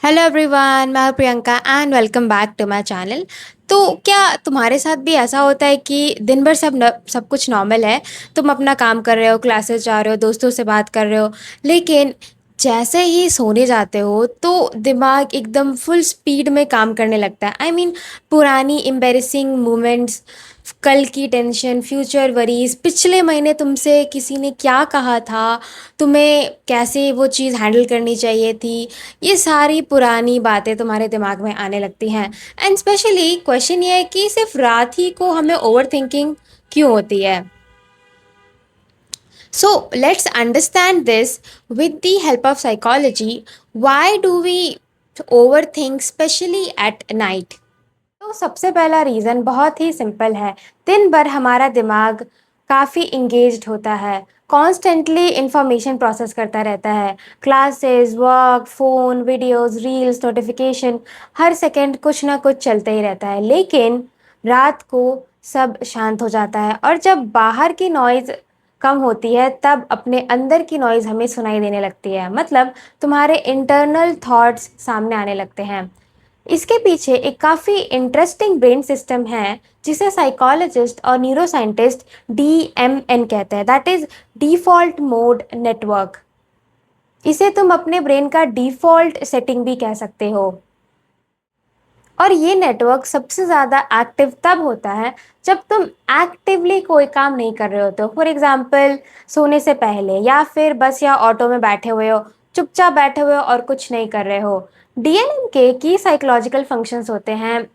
Hello everyone, मैं हूं Priyanka and welcome back to my channel. तो क्या तुम्हारे साथ भी ऐसा होता है कि दिन भर सब कुछ नॉर्मल है। तुम अपना काम कर रहे हो, क्लासेस जा रहे हो, दोस्तों से बात कर रहे हो, लेकिन जैसे ही सोने जाते हो तो दिमाग एकदम फुल स्पीड में काम करने लगता है। पुरानी एम्बेरसिंग मोमेंट्स, कल की टेंशन, फ्यूचर वरीज, पिछले महीने तुमसे किसी ने क्या कहा था, तुम्हें कैसे वो चीज़ हैंडल करनी चाहिए थी, ये सारी पुरानी बातें तुम्हारे दिमाग में आने लगती हैं। एंड स्पेशली क्वेश्चन ये है कि सिर्फ रात ही को हमें ओवर थिंकिंग क्यों होती है। So let's understand this with the help of psychology. Why do we over think specially at night? तो सबसे पहला रीज़न बहुत ही सिंपल है। दिन भर हमारा दिमाग काफ़ी इंगेज्ड होता है, कॉन्स्टेंटली इंफॉर्मेशन प्रोसेस करता रहता है। Classes, work, phone, videos, reels, notification, हर सेकंड कुछ ना कुछ चलते ही रहता है। लेकिन रात को सब शांत हो जाता है और जब बाहर की नॉइज़ कम होती है तब अपने अंदर की नॉइज़ हमें सुनाई देने लगती है। मतलब तुम्हारे इंटरनल थॉट्स सामने आने लगते हैं। इसके पीछे एक काफ़ी इंटरेस्टिंग ब्रेन सिस्टम है जिसे साइकोलॉजिस्ट और न्यूरोसाइंटिस्ट DMN कहते हैं, that is default mode network. इसे तुम अपने ब्रेन का डिफ़ॉल्ट सेटिंग भी कह सकते हो। और ये नेटवर्क सबसे ज़्यादा एक्टिव तब होता है जब तुम एक्टिवली कोई काम नहीं कर रहे होते हो। फॉर एग्जाम्पल, सोने से पहले या फिर बस या ऑटो में बैठे हुए हो, चुपचाप बैठे हुए हो और कुछ नहीं कर रहे हो। DNM के की साइकोलॉजिकल फंक्शंस होते हैं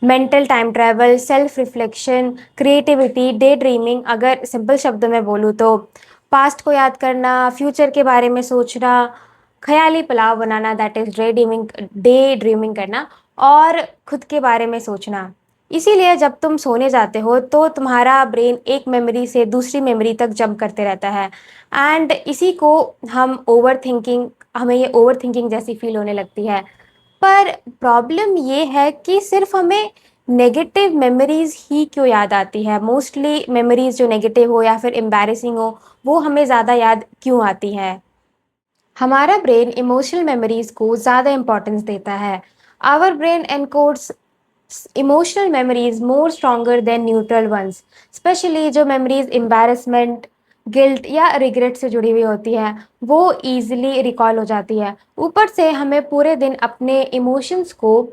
mental time travel, self reflection, creativity, day dreaming. अगर सिंपल शब्दों में बोलूँ तो पास्ट को याद करना, फ्यूचर के बारे में सोचना, ख्याली पुलाव बनाना, दैट इज डे ड्रीमिंग करना, और खुद के बारे में सोचना। इसीलिए जब तुम सोने जाते हो तो तुम्हारा ब्रेन एक मेमोरी से दूसरी मेमोरी तक जंप करते रहता है। एंड इसी को हम ओवर थिंकिंग हमें ये ओवर थिंकिंग जैसी फील होने लगती है। पर प्रॉब्लम ये है कि सिर्फ हमें नेगेटिव मेमोरीज ही क्यों याद आती है। मोस्टली मेमोरीज जो नेगेटिव हो या फिर एम्बैरेसिंग हो, वो हमें ज़्यादा याद क्यों आती हैं? हमारा ब्रेन इमोशनल मेमोरीज को ज़्यादा इंपॉर्टेंस देता है। Our brain encodes emotional memories more stronger than neutral ones. Specially जो मेमोरीज एम्बैरेसमेंट, गिल्ट या रिग्रेट से जुड़ी हुई होती है, वो ईजिली रिकॉल हो जाती है। ऊपर से हमें पूरे दिन अपने इमोशंस को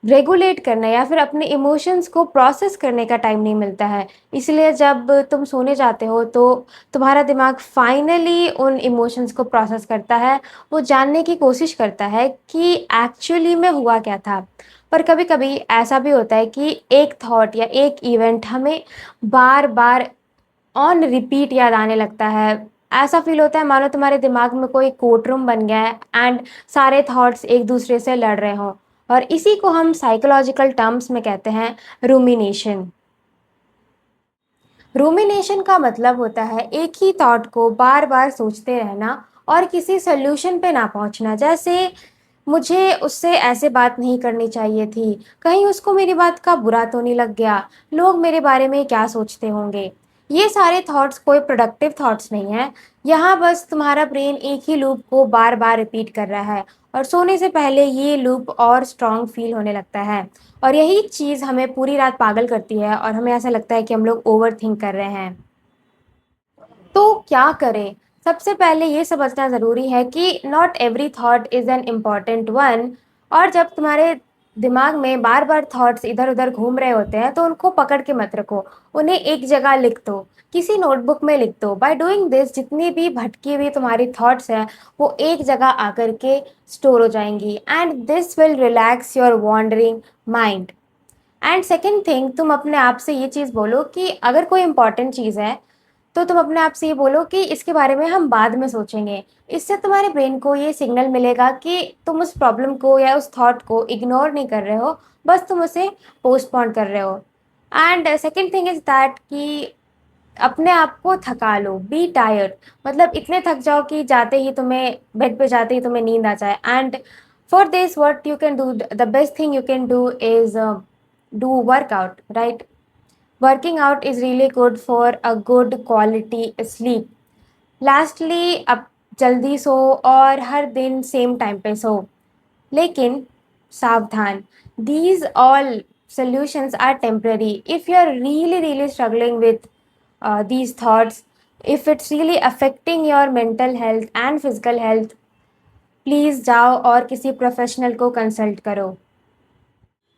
रेगुलेट करने या फिर अपने इमोशंस को प्रोसेस करने का टाइम नहीं मिलता है। इसलिए जब तुम सोने जाते हो तो तुम्हारा दिमाग फाइनली उन इमोशंस को प्रोसेस करता है। वो जानने की कोशिश करता है कि एक्चुअली में हुआ क्या था। पर कभी कभी ऐसा भी होता है कि एक थॉट या एक इवेंट हमें बार बार ऑन रिपीट याद आने लगता है। ऐसा फील होता है मानो तुम्हारे दिमाग में कोई कोर्ट रूम बन गया है एंड सारे थॉट्स एक दूसरे से लड़ रहे हों। और इसी को हम साइकोलॉजिकल टर्म्स में कहते हैं रूमिनेशन। रूमिनेशन का मतलब होता है एक ही थॉट को बार बार सोचते रहना और किसी सोल्यूशन पे ना पहुंचना। जैसे, मुझे उससे ऐसे बात नहीं करनी चाहिए थी, कहीं उसको मेरी बात का बुरा तो नहीं लग गया, लोग मेरे बारे में क्या सोचते होंगे। ये सारे थॉट्स कोई प्रोडक्टिव थॉट्स नहीं है। यहाँ बस तुम्हारा ब्रेन एक ही लूप को बार बार रिपीट कर रहा है और सोने से पहले ये लूप और स्ट्रांग फील होने लगता है। और यही चीज़ हमें पूरी रात पागल करती है और हमें ऐसा लगता है कि हम लोग ओवर थिंक कर रहे हैं। तो क्या करें? सबसे पहले ये समझना ज़रूरी है कि not every thought is an important one. और जब तुम्हारे दिमाग में बार बार थॉट्स इधर उधर घूम रहे होते हैं तो उनको पकड़ के मत रखो, उन्हें एक जगह लिख दो, किसी नोटबुक में लिख दो। बाय डूइंग दिस जितनी भी भटकी हुई तुम्हारी थॉट्स हैं वो एक जगह आकर के स्टोर हो जाएंगी and this will relax your wandering mind. And second thing, तुम अपने आप से ये चीज़ बोलो कि अगर कोई इंपॉर्टेंट चीज़ है तो तुम अपने आप से ये बोलो कि इसके बारे में हम बाद में सोचेंगे। इससे तुम्हारे ब्रेन को ये सिग्नल मिलेगा कि तुम उस प्रॉब्लम को या उस थॉट को इग्नोर नहीं कर रहे हो, बस तुम उसे पोस्टपोन कर रहे हो। And second thing is that कि अपने आप को थका लो, बी टायर्ड। मतलब इतने थक जाओ कि जाते ही तुम्हें बेड पे जाते ही तुम्हें नींद आ जाए। And for this what you can do, the best thing you can do is do workout, right? Working out is really good for a good quality sleep. Lastly, अब जल्दी सो और हर दिन सेम टाइम पे सो। लेकिन सावधान, these all solutions are temporary. If you are really struggling with these thoughts, if it's really affecting your mental health and physical health, please जाओ और किसी प्रोफेशनल को कंसल्ट करो।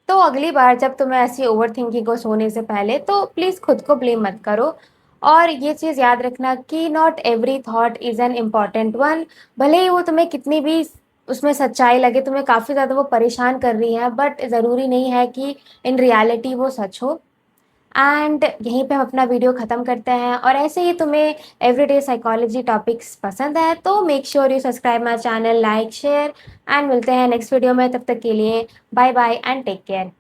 तो अगली बार जब तुम्हें ऐसी ओवरथिंकिंग को सोने से पहले, तो प्लीज़ खुद को ब्लेम मत करो और ये चीज़ याद रखना कि not every thought is an important one. भले ही वो तुम्हें कितनी भी उसमें सच्चाई लगे, तुम्हें काफ़ी ज़्यादा वो परेशान कर रही है, बट ज़रूरी नहीं है कि इन रियलिटी वो सच हो। एंड यहीं पे हम अपना वीडियो ख़त्म करते हैं, और ऐसे ही तुम्हें एवरीडे साइकोलॉजी टॉपिक्स पसंद है तो make sure you subscribe my channel, like, share, and मिलते हैं नेक्स्ट वीडियो में। तब तक के लिए bye bye and take care.